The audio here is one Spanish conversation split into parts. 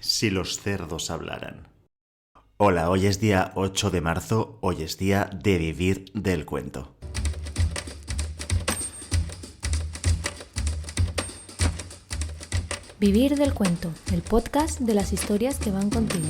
si los cerdos hablaran. Hola, hoy es día 8 de marzo, hoy es día de vivir del cuento. Vivir del cuento, el podcast de las historias que van contigo.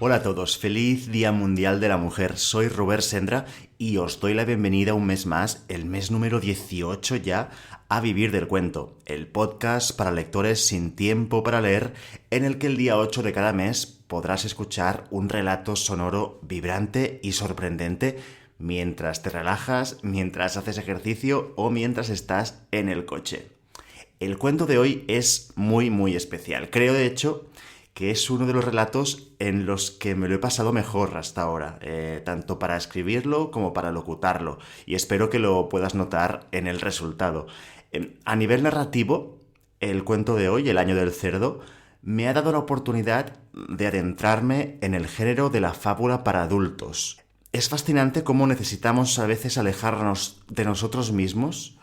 Hola a todos, feliz Día Mundial de la Mujer. Soy Robert Sendra y os doy la bienvenida un mes más, el mes número 18 ya, a Vivir del Cuento, el podcast para lectores sin tiempo para leer, en el que el día 8 de cada mes podrás escuchar un relato sonoro vibrante y sorprendente mientras te relajas, mientras haces ejercicio o mientras estás en el coche. El cuento de hoy es muy especial. Creo, de hecho, que es uno de los relatos en los que me lo he pasado mejor hasta ahora, tanto para escribirlo como para locutarlo, y espero que lo puedas notar en el resultado. A nivel narrativo, el cuento de hoy, El año del cerdo, me ha dado la oportunidad de adentrarme en el género de la fábula para adultos. Es fascinante cómo necesitamos a veces alejarnos de nosotros mismos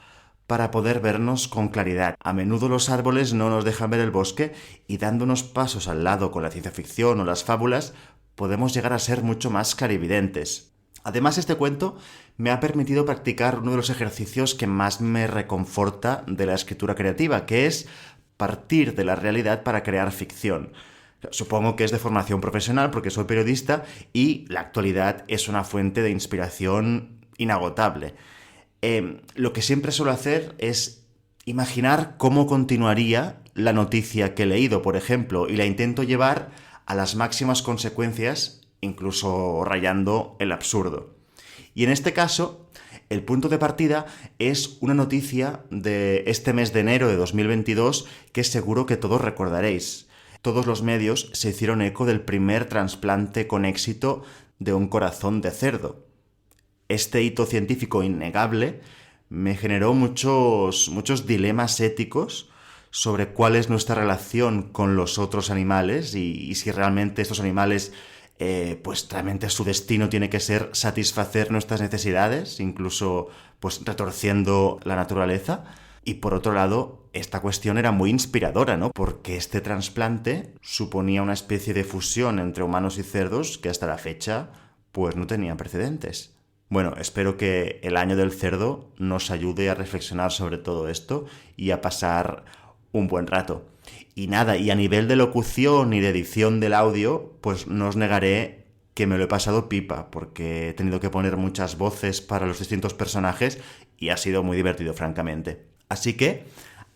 para poder vernos con claridad. A menudo los árboles no nos dejan ver el bosque y dando unos pasos al lado con la ciencia ficción o las fábulas podemos llegar a ser mucho más clarividentes. Además, este cuento me ha permitido practicar uno de los ejercicios que más me reconforta de la escritura creativa, que es partir de la realidad para crear ficción. Supongo que es de formación profesional porque soy periodista y la actualidad es una fuente de inspiración inagotable. Lo que siempre suelo hacer es imaginar cómo continuaría la noticia que he leído, por ejemplo, y la intento llevar a las máximas consecuencias, incluso rayando el absurdo. Y en este caso, el punto de partida es una noticia de este mes de enero de 2022 que seguro que todos recordaréis. Todos los medios se hicieron eco del primer trasplante con éxito de un corazón de cerdo. Este hito científico innegable me generó muchos dilemas éticos sobre cuál es nuestra relación con los otros animales y si realmente estos animales, pues realmente su destino tiene que ser satisfacer nuestras necesidades, incluso pues retorciendo la naturaleza. Y por otro lado, esta cuestión era muy inspiradora, ¿no? Porque este trasplante suponía una especie de fusión entre humanos y cerdos que hasta la fecha pues no tenía precedentes. Bueno, espero que el año del cerdo nos ayude a reflexionar sobre todo esto y a pasar un buen rato. Y nada, y a nivel de locución y de edición del audio, pues no os negaré que me lo he pasado pipa, porque he tenido que poner muchas voces para los distintos personajes y ha sido muy divertido, francamente. Así que,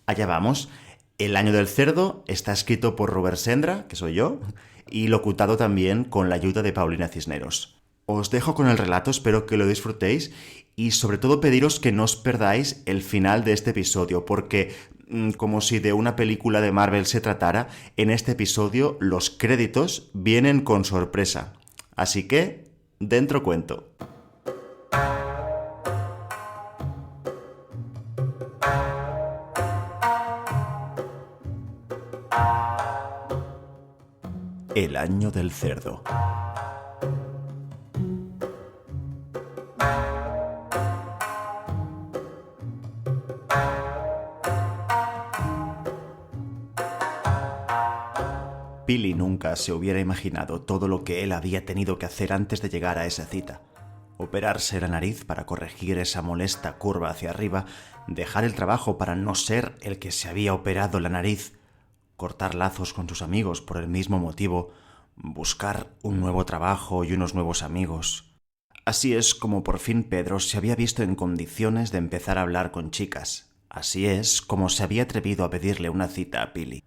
allá vamos. El año del cerdo está escrito por Robert Sendra, que soy yo, y locutado también con la ayuda de Paulina Cisneros. Os dejo con el relato, espero que lo disfrutéis y sobre todo pediros que no os perdáis el final de este episodio, porque como si de una película de Marvel se tratara, en este episodio los créditos vienen con sorpresa. Así que, dentro cuento. El año del cerdo. Billy nunca se hubiera imaginado todo lo que él había tenido que hacer antes de llegar a esa cita. Operarse la nariz para corregir esa molesta curva hacia arriba, dejar el trabajo para no ser el que se había operado la nariz, cortar lazos con sus amigos por el mismo motivo, buscar un nuevo trabajo y unos nuevos amigos. Así es como por fin Pedro se había visto en condiciones de empezar a hablar con chicas. Así es como se había atrevido a pedirle una cita a Billy.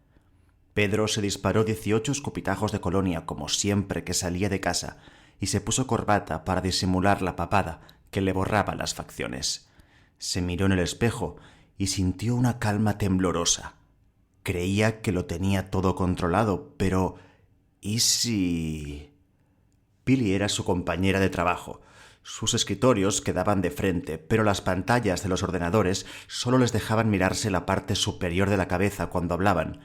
Pedro se disparó 18 escupitajos de colonia como siempre que salía de casa y se puso corbata para disimular la papada que le borraba las facciones. Se miró en el espejo y sintió una calma temblorosa. Creía que lo tenía todo controlado, pero ¿y si...? Billy era su compañera de trabajo. Sus escritorios quedaban de frente, pero las pantallas de los ordenadores solo les dejaban mirarse la parte superior de la cabeza cuando hablaban.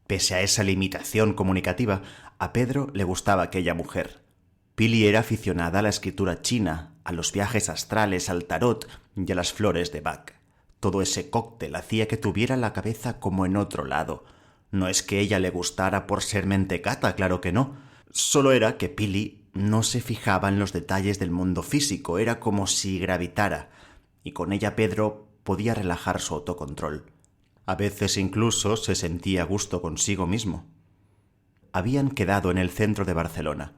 Pese a esa limitación comunicativa, a Pedro le gustaba aquella mujer. Pili era aficionada a la escritura china, a los viajes astrales, al tarot y a las flores de Bach. Todo ese cóctel hacía que tuviera la cabeza como en otro lado. No es que ella le gustara por ser mentecata, claro que no. Solo era que Pili no se fijaba en los detalles del mundo físico, era como si gravitara, y con ella Pedro podía relajar su autocontrol. A veces incluso se sentía a gusto consigo mismo. Habían quedado en el centro de Barcelona.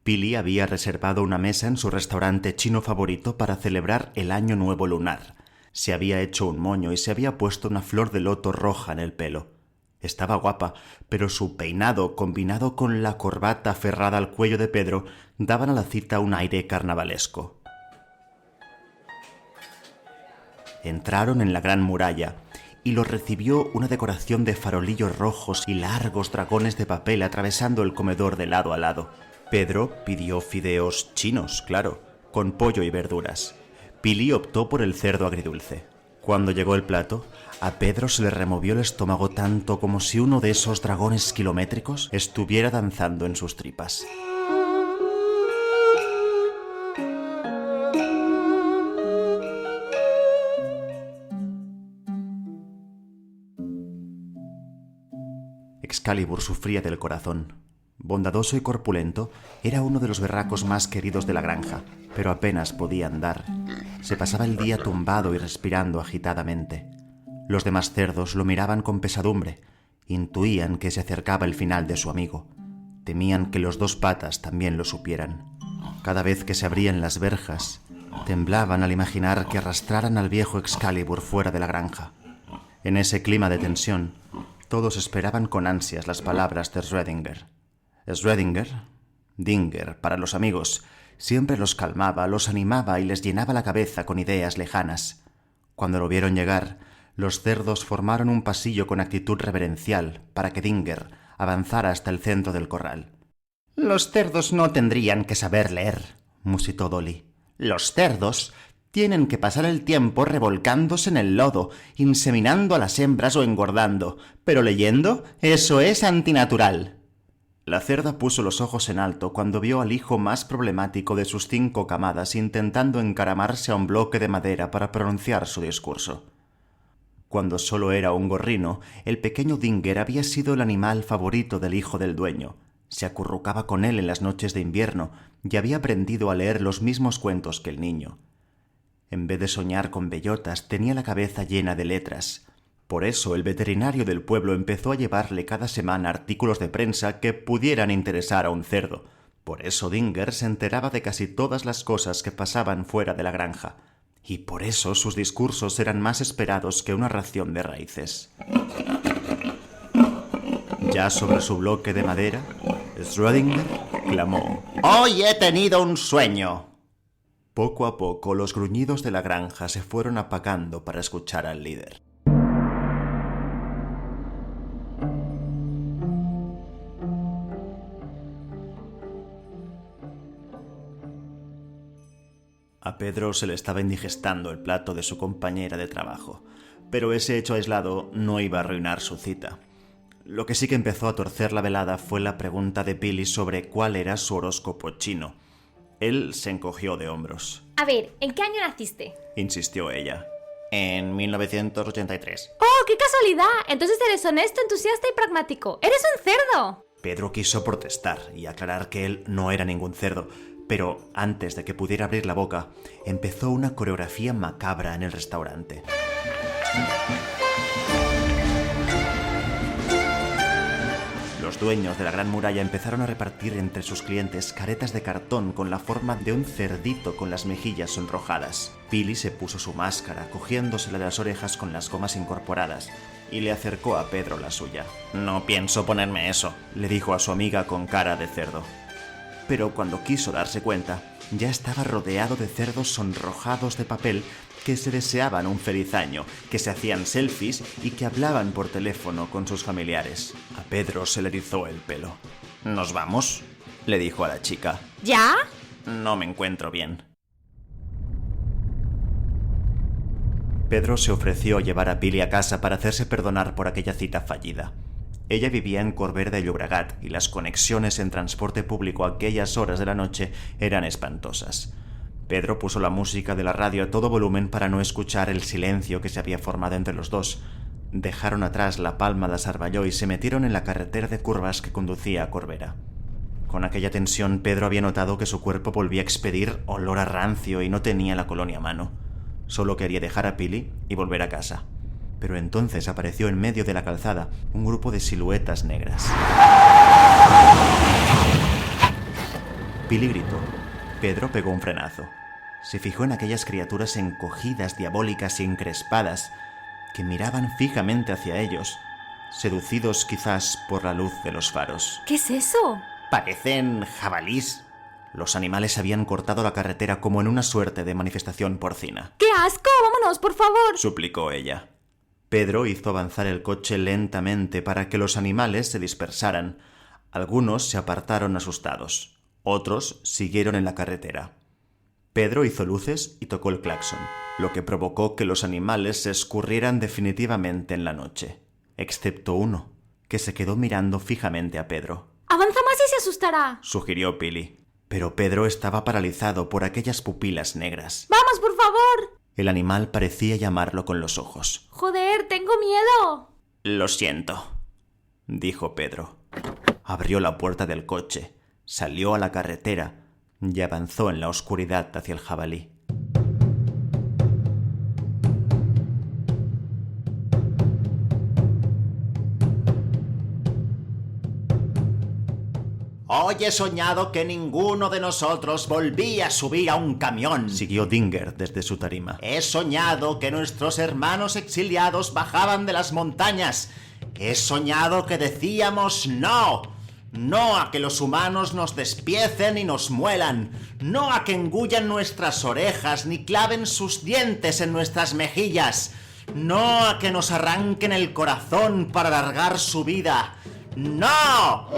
Pili había reservado una mesa en su restaurante chino favorito para celebrar el Año Nuevo Lunar. Se había hecho un moño y se había puesto una flor de loto roja en el pelo. Estaba guapa, pero su peinado, combinado con la corbata aferrada al cuello de Pedro, daban a la cita un aire carnavalesco. Entraron en la Gran Muralla y los recibió una decoración de farolillos rojos y largos dragones de papel atravesando el comedor de lado a lado. Pedro pidió fideos chinos, claro, con pollo y verduras. Pili optó por el cerdo agridulce. Cuando llegó el plato, a Pedro se le removió el estómago tanto como si uno de esos dragones kilométricos estuviera danzando en sus tripas. Excalibur sufría del corazón. Bondadoso y corpulento, era uno de los berracos más queridos de la granja, pero apenas podía andar. Se pasaba el día tumbado y respirando agitadamente. Los demás cerdos lo miraban con pesadumbre. Intuían que se acercaba el final de su amigo. Temían que los dos patas también lo supieran. Cada vez que se abrían las verjas, temblaban al imaginar que arrastraran al viejo Excalibur fuera de la granja. En ese clima de tensión, todos esperaban con ansias las palabras de Schrödinger. Schrödinger, Dinger para los amigos, siempre los calmaba, los animaba y les llenaba la cabeza con ideas lejanas. Cuando lo vieron llegar, los cerdos formaron un pasillo con actitud reverencial para que Dinger avanzara hasta el centro del corral. «Los cerdos no tendrían que saber leer», musitó Dolly. «Los cerdos tienen que pasar el tiempo revolcándose en el lodo, inseminando a las hembras o engordando, pero leyendo, eso es antinatural». La cerda puso los ojos en alto cuando vio al hijo más problemático de sus 5 camadas intentando encaramarse a un bloque de madera para pronunciar su discurso. Cuando solo era un gorrino, el pequeño Dinger había sido el animal favorito del hijo del dueño. Se acurrucaba con él en las noches de invierno y había aprendido a leer los mismos cuentos que el niño. En vez de soñar con bellotas, tenía la cabeza llena de letras. Por eso el veterinario del pueblo empezó a llevarle cada semana artículos de prensa que pudieran interesar a un cerdo. Por eso Dinger se enteraba de casi todas las cosas que pasaban fuera de la granja. Y por eso sus discursos eran más esperados que una ración de raíces. Ya sobre su bloque de madera, Schrödinger clamó: «¡Hoy he tenido un sueño!». Poco a poco los gruñidos de la granja se fueron apagando para escuchar al líder. A Pedro se le estaba indigestando el plato de su compañera de trabajo, pero ese hecho aislado no iba a arruinar su cita. Lo que sí que empezó a torcer la velada fue la pregunta de Pili sobre cuál era su horóscopo chino. Él se encogió de hombros. A ver, ¿en qué año naciste?, insistió ella. En 1983. ¡Oh, qué casualidad! Entonces eres honesto, entusiasta y pragmático. ¡Eres un cerdo! Pedro quiso protestar y aclarar que él no era ningún cerdo, pero antes de que pudiera abrir la boca, empezó una coreografía macabra en el restaurante. Los dueños de la Gran Muralla empezaron a repartir entre sus clientes caretas de cartón con la forma de un cerdito con las mejillas sonrojadas. Pili se puso su máscara, cogiéndosela de las orejas con las gomas incorporadas, y le acercó a Pedro la suya. «No pienso ponerme eso», le dijo a su amiga con cara de cerdo. Pero cuando quiso darse cuenta, ya estaba rodeado de cerdos sonrojados de papel que se deseaban un feliz año, que se hacían selfies y que hablaban por teléfono con sus familiares. A Pedro se le erizó el pelo. «¿Nos vamos?», le dijo a la chica. ¿Ya? «No me encuentro bien». Pedro se ofreció a llevar a Pili a casa para hacerse perdonar por aquella cita fallida. Ella vivía en Corbera de Llobregat y las conexiones en transporte público a aquellas horas de la noche eran espantosas. Pedro puso la música de la radio a todo volumen para no escuchar el silencio que se había formado entre los dos. Dejaron atrás la Palma de Cervelló y se metieron en la carretera de curvas que conducía a Corbera. Con aquella tensión, Pedro había notado que su cuerpo volvía a expedir olor a rancio y no tenía la colonia a mano. Solo quería dejar a Pili y volver a casa. Pero entonces apareció en medio de la calzada un grupo de siluetas negras. Pili gritó. Pedro pegó un frenazo. Se fijó en aquellas criaturas encogidas, diabólicas y encrespadas que miraban fijamente hacia ellos, seducidos quizás por la luz de los faros. ¿Qué es eso? Parecen jabalís. Los animales habían cortado la carretera como en una suerte de manifestación porcina. ¡Qué asco! ¡Vámonos, por favor! Suplicó ella. Pedro hizo avanzar el coche lentamente para que los animales se dispersaran. Algunos se apartaron asustados. Otros siguieron en la carretera. Pedro hizo luces y tocó el claxon, lo que provocó que los animales se escurrieran definitivamente en la noche, excepto uno, que se quedó mirando fijamente a Pedro. ¡Avanza más y se asustará!, sugirió Pili. Pero Pedro estaba paralizado por aquellas pupilas negras. ¡Vamos, por favor! El animal parecía llamarlo con los ojos. ¡Joder, tengo miedo! Lo siento, dijo Pedro. Abrió la puerta del coche, salió a la carretera y avanzó en la oscuridad hacia el jabalí. Hoy he soñado que ninguno de nosotros volvía a subir a un camión, siguió Dinger desde su tarima. He soñado que nuestros hermanos exiliados bajaban de las montañas. He soñado que decíamos no. No a que los humanos nos despiecen y nos muelan. No a que engullan nuestras orejas ni claven sus dientes en nuestras mejillas. No a que nos arranquen el corazón para alargar su vida. ¡No!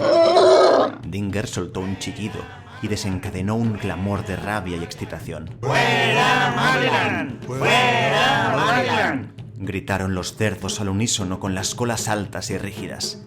Dinger soltó un chillido y desencadenó un clamor de rabia y excitación. ¡Fuera Maryland! ¡Fuera Maryland! Gritaron los cerdos al unísono con las colas altas y rígidas.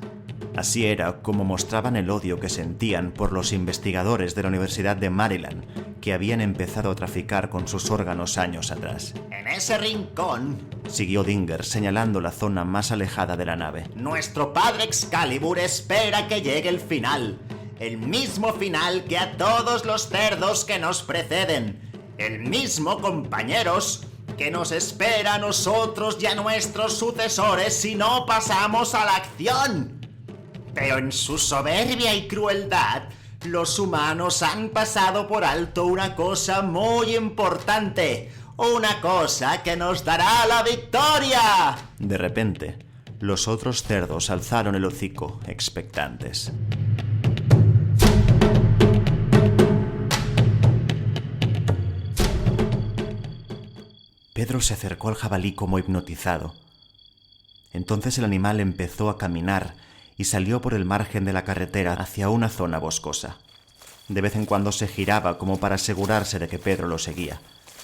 Así era como mostraban el odio que sentían por los investigadores de la Universidad de Maryland, que habían empezado a traficar con sus órganos años atrás. En ese rincón, siguió Dinger señalando la zona más alejada de la nave, nuestro padre Excalibur espera que llegue el final. El mismo final que a todos los cerdos que nos preceden. El mismo, compañeros, que nos espera a nosotros y a nuestros sucesores si no pasamos a la acción. Pero en su soberbia y crueldad, los humanos han pasado por alto una cosa muy importante. Una cosa que nos dará la victoria. De repente, los otros cerdos alzaron el hocico, expectantes. Pedro se acercó al jabalí como hipnotizado. Entonces el animal empezó a caminar y salió por el margen de la carretera hacia una zona boscosa. De vez en cuando se giraba como para asegurarse de que Pedro lo seguía,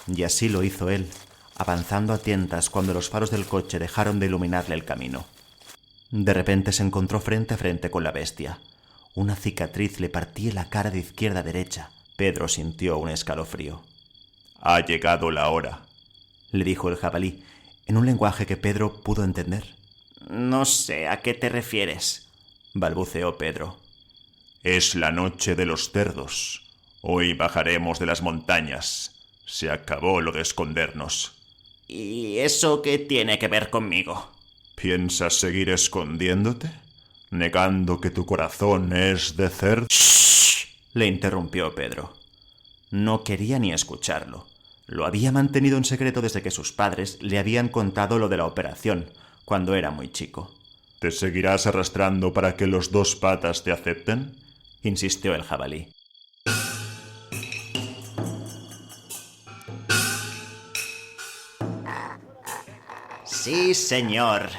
y así lo hizo él, avanzando a tientas cuando los faros del coche dejaron de iluminarle el camino. De repente se encontró frente a frente con la bestia. Una cicatriz le partía la cara de izquierda a derecha. Pedro sintió un escalofrío. «Ha llegado la hora», le dijo el jabalí, en un lenguaje que Pedro pudo entender. No sé a qué te refieres, balbuceó Pedro. Es la noche de los cerdos. Hoy bajaremos de las montañas. Se acabó lo de escondernos. ¿Y eso qué tiene que ver conmigo? ¿Piensas seguir escondiéndote? ¿Negando que tu corazón es de cerdo? ¡Shh!, le interrumpió Pedro. No quería ni escucharlo. Lo había mantenido en secreto desde que sus padres le habían contado lo de la operación, cuando era muy chico. ¿Te seguirás arrastrando para que los dos patas te acepten?, insistió el jabalí. Sí, señor.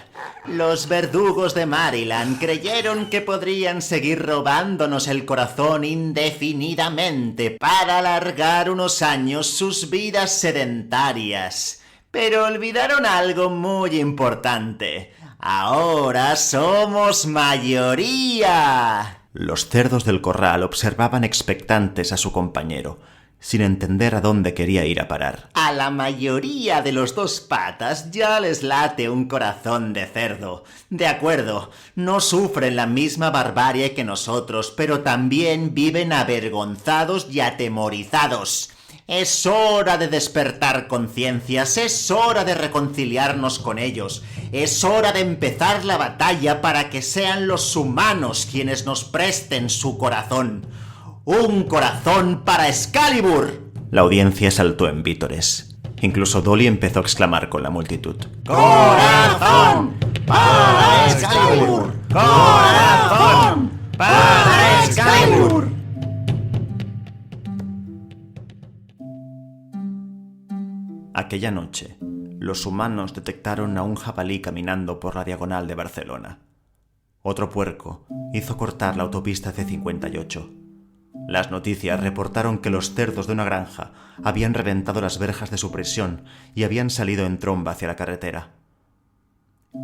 Los verdugos de Maryland creyeron que podrían seguir robándonos el corazón indefinidamente para alargar unos años sus vidas sedentarias. Pero olvidaron algo muy importante. Ahora somos mayoría. Los cerdos del corral observaban expectantes a su compañero, sin entender a dónde quería ir a parar. A la mayoría de los dos patas ya les late un corazón de cerdo. De acuerdo, no sufren la misma barbarie que nosotros, pero también viven avergonzados y atemorizados. Es hora de despertar conciencias, es hora de reconciliarnos con ellos, es hora de empezar la batalla para que sean los humanos quienes nos presten su corazón. ¡Un corazón para Excalibur! La audiencia saltó en vítores. Incluso Dolly empezó a exclamar con la multitud. ¡Corazón para Excalibur! ¡Corazón para Excalibur! Aquella noche, los humanos detectaron a un jabalí caminando por la diagonal de Barcelona. Otro puerco hizo cortar la autopista C58. Las noticias reportaron que los cerdos de una granja habían reventado las verjas de supresión y habían salido en tromba hacia la carretera.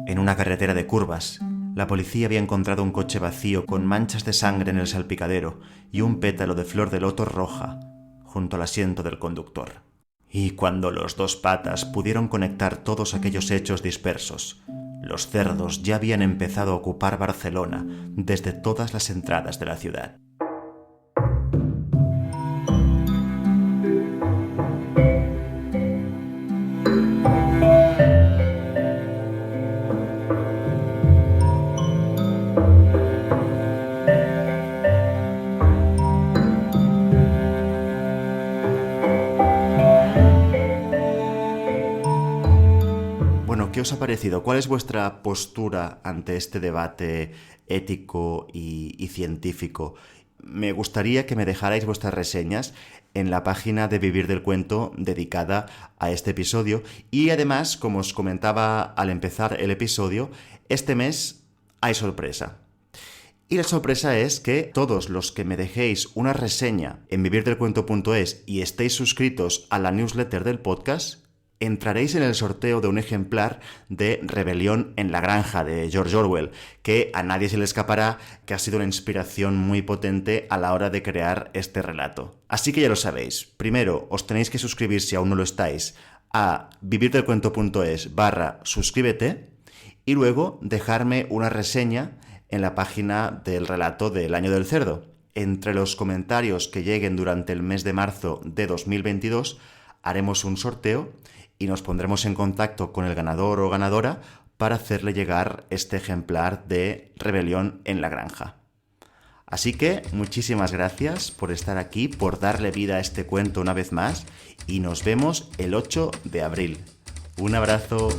En una carretera de curvas, la policía había encontrado un coche vacío con manchas de sangre en el salpicadero y un pétalo de flor de loto roja junto al asiento del conductor. Y cuando los dos patas pudieron conectar todos aquellos hechos dispersos, los cerdos ya habían empezado a ocupar Barcelona desde todas las entradas de la ciudad. ¿Qué os ha parecido? ¿Cuál es vuestra postura ante este debate ético y científico? Me gustaría que me dejarais vuestras reseñas en la página de Vivir del Cuento dedicada a este episodio. Y además, como os comentaba al empezar el episodio, este mes hay sorpresa. Y la sorpresa es que todos los que me dejéis una reseña en vivirdelcuento.es y estéis suscritos a la newsletter del podcast, entraréis en el sorteo de un ejemplar de Rebelión en la Granja de George Orwell, que a nadie se le escapará que ha sido una inspiración muy potente a la hora de crear este relato. Así que ya lo sabéis. Primero, os tenéis que suscribir, si aún no lo estáis, a vivirdelcuento.es/suscríbete y luego dejarme una reseña en la página del relato del Año del Cerdo. Entre los comentarios que lleguen durante el mes de marzo de 2022 haremos un sorteo y nos pondremos en contacto con el ganador o ganadora para hacerle llegar este ejemplar de Rebelión en la Granja. Así que muchísimas gracias por estar aquí, por darle vida a este cuento una vez más y nos vemos el 8 de abril. Un abrazo.